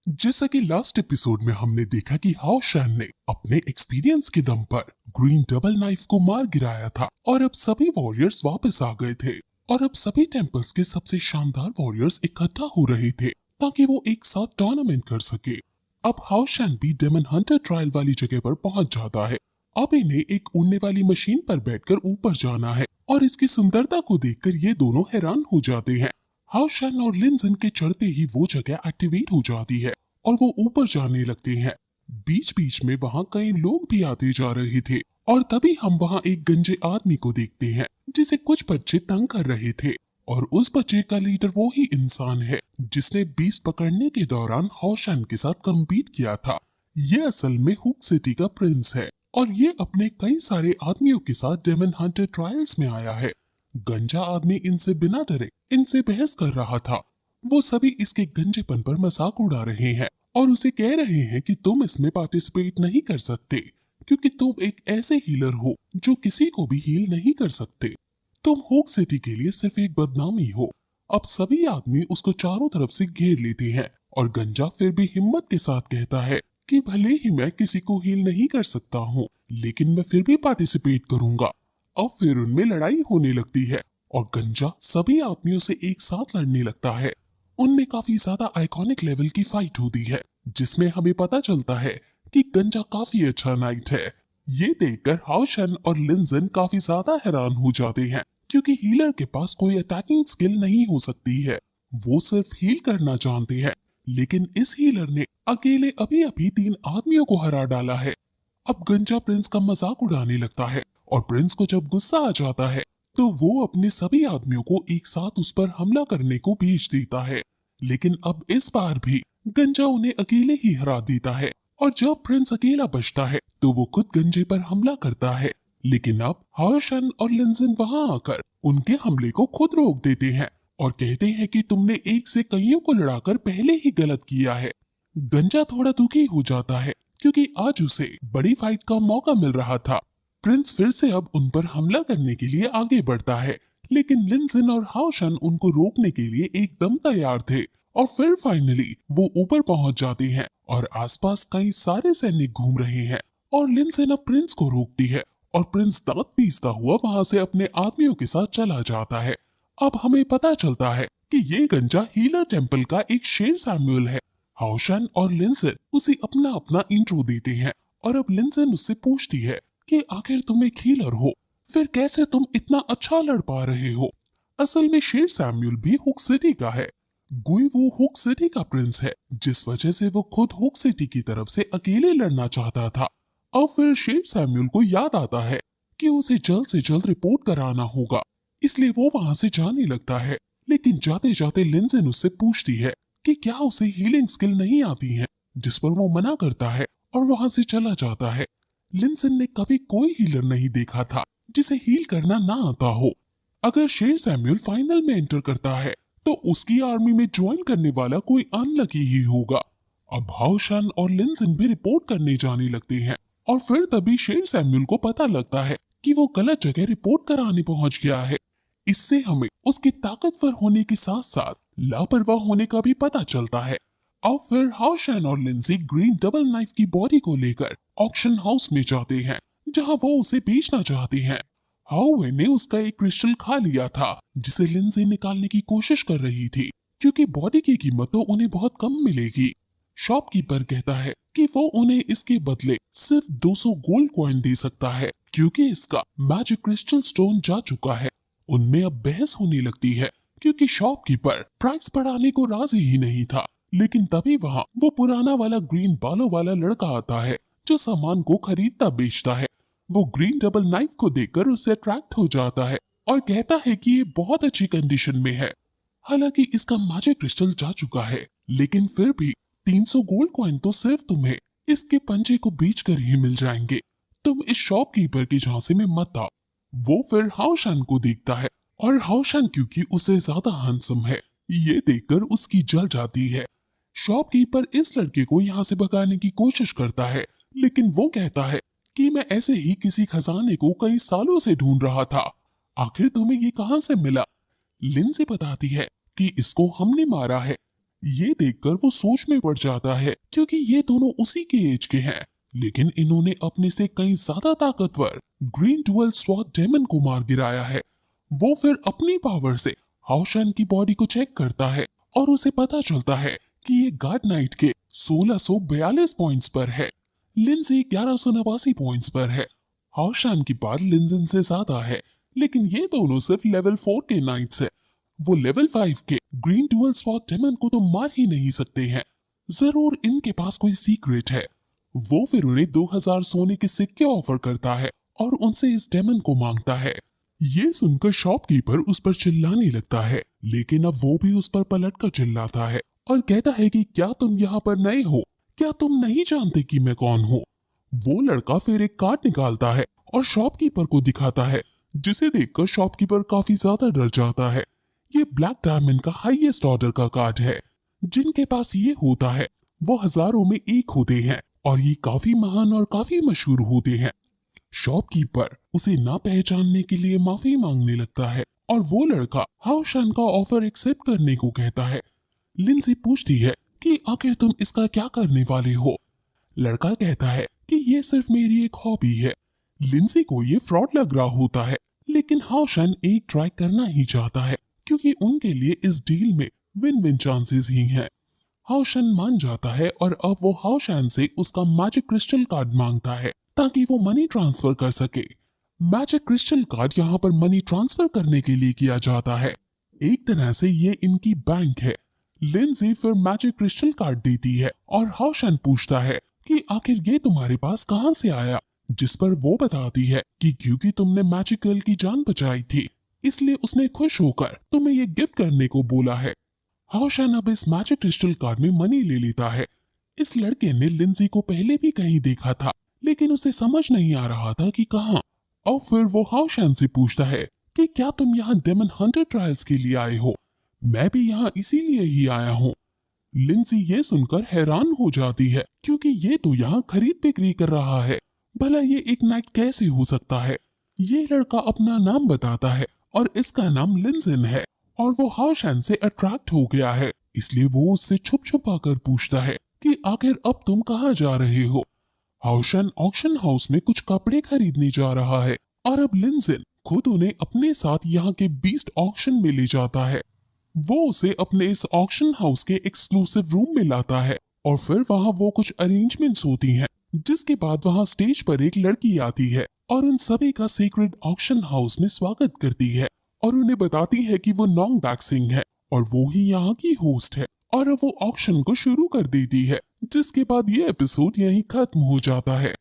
जैसा कि last episode में हमने देखा कि हाओ शैन ने अपने एक्सपीरियंस के दम पर ग्रीन डबल नाइफ को मार गिराया था और अब सभी वॉरियर्स वापस आ गए थे और अब सभी टेम्पल्स के सबसे शानदार वॉरियर्स इकट्ठा हो रहे थे ताकि वो एक साथ टूर्नामेंट कर सके। अब हाओ शैन भी डेमन हंटर ट्रायल वाली जगह पर पहुंच जाता है। अब इन्हें एक उड़ने वाली मशीन पर बैठकर ऊपर जाना है और इसकी सुंदरता को देखकर ये दोनों हैरान हो जाते हैं। हाओ शैन और लिनजन के चढ़ते ही वो जगह एक्टिवेट हो जाती है और वो ऊपर जाने लगते हैं। बीच बीच में वहाँ कई लोग भी आते जा रहे थे और तभी हम वहाँ एक गंजे आदमी को देखते हैं जिसे कुछ बच्चे तंग कर रहे थे और उस बच्चे का लीडर वो ही इंसान है जिसने बीस्ट पकड़ने के दौरान हाओ शैन के साथ कम्पीट किया था। ये असल में हुक सिटी का प्रिंस है और ये अपने कई सारे आदमियों के साथ डेमन हंटर ट्रायल्स में आया है। गंजा आदमी इनसे बिना डरे इनसे बहस कर रहा था। वो सभी इसके गंजेपन पर मजाक उड़ा रहे हैं और उसे कह रहे हैं कि तुम इसमें पार्टिसिपेट नहीं कर सकते क्योंकि तुम एक ऐसे हीलर हो जो किसी को भी हील नहीं कर सकते। तुम होक सिटी के लिए सिर्फ एक बदनामी हो। अब सभी आदमी उसको चारों तरफ से घेर लेते हैं और गंजा फिर भी हिम्मत के साथ कहता है कि भले ही मैं किसी को हील नहीं कर सकता हूँ लेकिन मैं फिर भी पार्टिसिपेट करूंगा। अब फिर उनमें लड़ाई होने लगती है और गंजा सभी आदमियों से एक साथ लड़ने लगता है। उनमें काफी ज्यादा आइकॉनिक लेवल की फाइट होती है जिसमें हमें पता चलता है कि गंजा काफी अच्छा नाइट है। ये देखकर हाओ शैन और लिनजन काफी ज्यादा हैरान हो जाते हैं क्योंकि हीलर के पास कोई अटैकिंग स्किल नहीं हो सकती है। वो सिर्फ हील करना जानते हैं लेकिन इस हीलर ने अकेले अभी अभी 3 आदमियों को हरा डाला है। अब गंजा प्रिंस का मजाक उड़ाने लगता है और प्रिंस को जब गुस्सा आ जाता है तो वो अपने सभी आदमियों को एक साथ उस पर हमला करने को भेज देता है। लेकिन अब इस बार भी गंजा उन्हें अकेले ही हरा देता है और जब प्रिंस अकेला बचता है तो वो खुद गंजे पर हमला करता है। लेकिन अब हाओ शैन और लिनजन वहां आकर उनके हमले को खुद रोक देते हैं और कहते हैं कि तुमने एक से कईयों को लड़ाकर पहले ही गलत किया है। गंजा थोड़ा दुखी हो जाता है क्योंकि आज उसे बड़ी फाइट का मौका मिल रहा था। प्रिंस फिर से अब उन पर हमला करने के लिए आगे बढ़ता है लेकिन लिनजन और हाओ शैन उनको रोकने के लिए एकदम तैयार थे और फिर फाइनली वो ऊपर पहुंच जाते हैं और आसपास कई सारे सैनिक घूम रहे हैं और लिनजन अब प्रिंस को रोकती है और प्रिंस दांत पीसता हुआ वहां से अपने आदमियों के साथ चला जाता है। अब हमें पता चलता है कि ये गंजा हीलर टेम्पल का एक शेर सैमुअल है। हाओ शैन और लिनजन उसे अपना अपना इंट्रो देते हैं और अब लिनजन उससे पूछती है कि आखिर तुम एक हीलर हो फिर कैसे तुम इतना अच्छा लड़ पा रहे हो। असल में शेर सैमुअल भी हुक सिटी का है। गुई वो हुक सिटी का प्रिंस है जिस वजह से वो खुद हुक सिटी की तरफ से अकेले लड़ना चाहता था। अब फिर शेर सैमुअल को याद आता है कि उसे जल्द से जल्द रिपोर्ट कराना होगा इसलिए वो वहां से जाने लगता है। लेकिन जाते जाते लिनजन उससे पूछती है कि क्या उसे हीलिंग स्किल नहीं आती है जिस पर वो मना करता है और वहां से चला जाता है। लिनजन ने कभी कोई हीलर नहीं देखा था जिसे हील करना ना आता हो। अगर शेर सैमुअल फाइनल में एंटर करता है तो उसकी आर्मी में ज्वाइन करने वाला कोई अनलकी ही होगा। अब हाओ शैन और लिनजन भी रिपोर्ट करने जाने लगते हैं और फिर तभी शेर सैमुअल को पता लगता है कि वो गलत जगह रिपोर्ट कराने पहुंच गया है। इससे हमें उसके ताकतवर होने के साथ साथ लापरवाह होने का भी पता चलता है। अब फिर हाओ शैन और लिंजी ग्रीन डबल नाइफ की बॉडी को लेकर ऑक्शन हाउस में जाते हैं जहां वो उसे बेचना चाहते हैं। हाओवे ने उसका एक क्रिस्टल खा लिया था जिसे लिंजी निकालने की कोशिश कर रही थी क्योंकि बॉडी की कीमत तो उन्हें बहुत कम मिलेगी। शॉपकीपर कहता है कि वो उन्हें इसके बदले सिर्फ 200 गोल्ड कॉइन दे सकता है क्योंकि इसका मैजिक क्रिस्टल स्टोन जा चुका है। उनमें अब बहस होने लगती है क्योंकि शॉपकीपर प्राइस बढ़ाने को राजी ही नहीं था। लेकिन तभी वहाँ वो पुराना वाला ग्रीन बालों वाला लड़का आता है जो सामान को खरीदता बेचता है। वो ग्रीन डबल नाइफ को देखकर उससे अट्रैक्ट हो जाता है और कहता है कि ये बहुत अच्छी कंडीशन में है। हालांकि इसका मैजिक क्रिस्टल जा चुका है लेकिन फिर भी 300 गोल्ड कॉइन तो सिर्फ तुम्हें इसके पंजे को बेचकर ही मिल जाएंगे। तुम इस शॉपकीपर के झांसे में मत आओ। वो फिर हाओ शैन को देखता है और हाओ शैन क्योंकि उससे ज्यादा हैंडसम है ये देखकर उसकी जल जाती है। शॉपकीपर इस लड़के को यहाँ से भगाने की कोशिश करता है लेकिन वो कहता है कि मैं ऐसे ही किसी खजाने को कई सालों से ढूंढ रहा था। आखिर तुम्हें ये कहां से मिला। लिंजी बताती है कि इसको हमने मारा है। ये देखकर वो सोच में पड़ जाता है क्योंकि ये दोनों उसी के एज के हैं, लेकिन इन्होंने अपने से कहीं ज्यादा ताकतवर ग्रीन डुअल स्वॉर्ड डेमन को मार गिराया है। वो फिर अपनी पावर से हाओशान की बॉडी को चेक करता है और उसे पता चलता है कि ये गार्ड नाइट के 1642 पॉइंट्स पर है, लिंजी 1189 पॉइंट्स पर है। हाओशान की पावर लिंजन से ज्यादा है, लेकिन ये दोनों सिर्फ लेवल 4 के नाइट्स है। वो लेवल 5 के ग्रीन डुअल स्वॉर्ड डेमन को तो मार ही नहीं सकते हैं। जरूर इनके पास कोई सीक्रेट है। वो फिर उन्हें 2000 सोने के सिक्के ऑफर करता है और उनसे इस डेमन को मांगता है। ये सुनकर शॉपकीपर उस पर चिल्लाने लगता है, लेकिन अब वो भी उस पर पलट कर चिल्लाता है और कहता है कि क्या तुम यहाँ पर नए हो? क्या तुम नहीं जानते कि मैं कौन हूँ? वो लड़का फिर एक कार्ड निकालता है और शॉपकीपर को दिखाता है, जिसे देखकर शॉपकीपर काफी ज्यादा डर जाता है। ये ब्लैक डायमंड का हाईएस्ट ऑर्डर का कार्ड है। जिनके पास ये होता है वो हजारों में एक होते हैं और ये काफी महान और काफी मशहूर होते हैं। शॉपकीपर उसे ना पहचानने के लिए माफी मांगने लगता है और वो लड़का हाओशान का ऑफर एक्सेप्ट करने को कहता है। लिंजी पूछती है कि आखिर तुम इसका क्या करने वाले हो? लड़का कहता है कि ये सिर्फ मेरी एक हॉबी है। लिंजी को ये फ्रॉड लग रहा होता है, लेकिन हाओशान एक ट्राई करना ही चाहता है क्योंकि उनके लिए इस डील में विन विन चांसेस ही हैं। हाओशान मान जाता है और अब वो हाओशान से उसका मैजिक क्रिस्टल कार्ड मांगता है ताकि वो मनी ट्रांसफर कर सके। मैजिक क्रिस्टल कार्ड यहाँ पर मनी ट्रांसफर करने के लिए किया जाता है। एक तरह से ये इनकी बैंक है। लिंजी फिर मैजिक क्रिस्टल कार्ड देती है और हाओशान पूछता है कि आखिर ये तुम्हारे पास कहाँ से आया, जिस पर वो बताती है कि क्योंकि तुमने मैजिक गर्ल की जान बचाई थी, इसलिए उसने खुश होकर तुम्हें ये गिफ्ट करने को बोला है। हाओशान अब इस मैजिक क्रिस्टल कार्ड में मनी ले लेता है। इस लड़के ने लिंजी को पहले भी कहीं देखा था, लेकिन उसे समझ नहीं आ रहा था कि कहाँ। और फिर वो हाओशान से पूछता है कि क्या तुम यहाँ डेमन हंटर ट्रायल्स के लिए आए हो? मैं भी यहाँ इसीलिए ही आया हूँ। लिंजी ये सुनकर हैरान हो जाती है क्योंकि ये तो यहाँ खरीद बिक्री कर रहा है। भला ये एक नाइट कैसे हो सकता है? ये लड़का अपना नाम बताता है और इसका नाम लिंजन है और वो हाओशान से अट्रैक्ट हो गया है, इसलिए वो उससे छुप छुपा कर पूछता है कि आखिर अब तुम कहाँ जा रहे हो? हाओशान ऑक्शन हाउस में कुछ कपड़े खरीदने जा रहा है और अब लिंजन खुद उन्हें अपने साथ यहाँ के बीस्ट ऑक्शन में ले जाता है। वो उसे अपने इस ऑक्शन हाउस के एक्सक्लूसिव रूम में लाता है और फिर वहाँ वो कुछ अरेंजमेंट्स होती हैं, जिसके बाद वहाँ स्टेज पर एक लड़की आती है और उन सभी का सीक्रेट ऑक्शन हाउस में स्वागत करती है और उन्हें बताती है कि वो नोंग बैक सिंह है और वो ही यहाँ की होस्ट है। और अब वो ऑक्शन को शुरू कर देती है, जिसके बाद ये एपिसोड यहीं खत्म हो जाता है।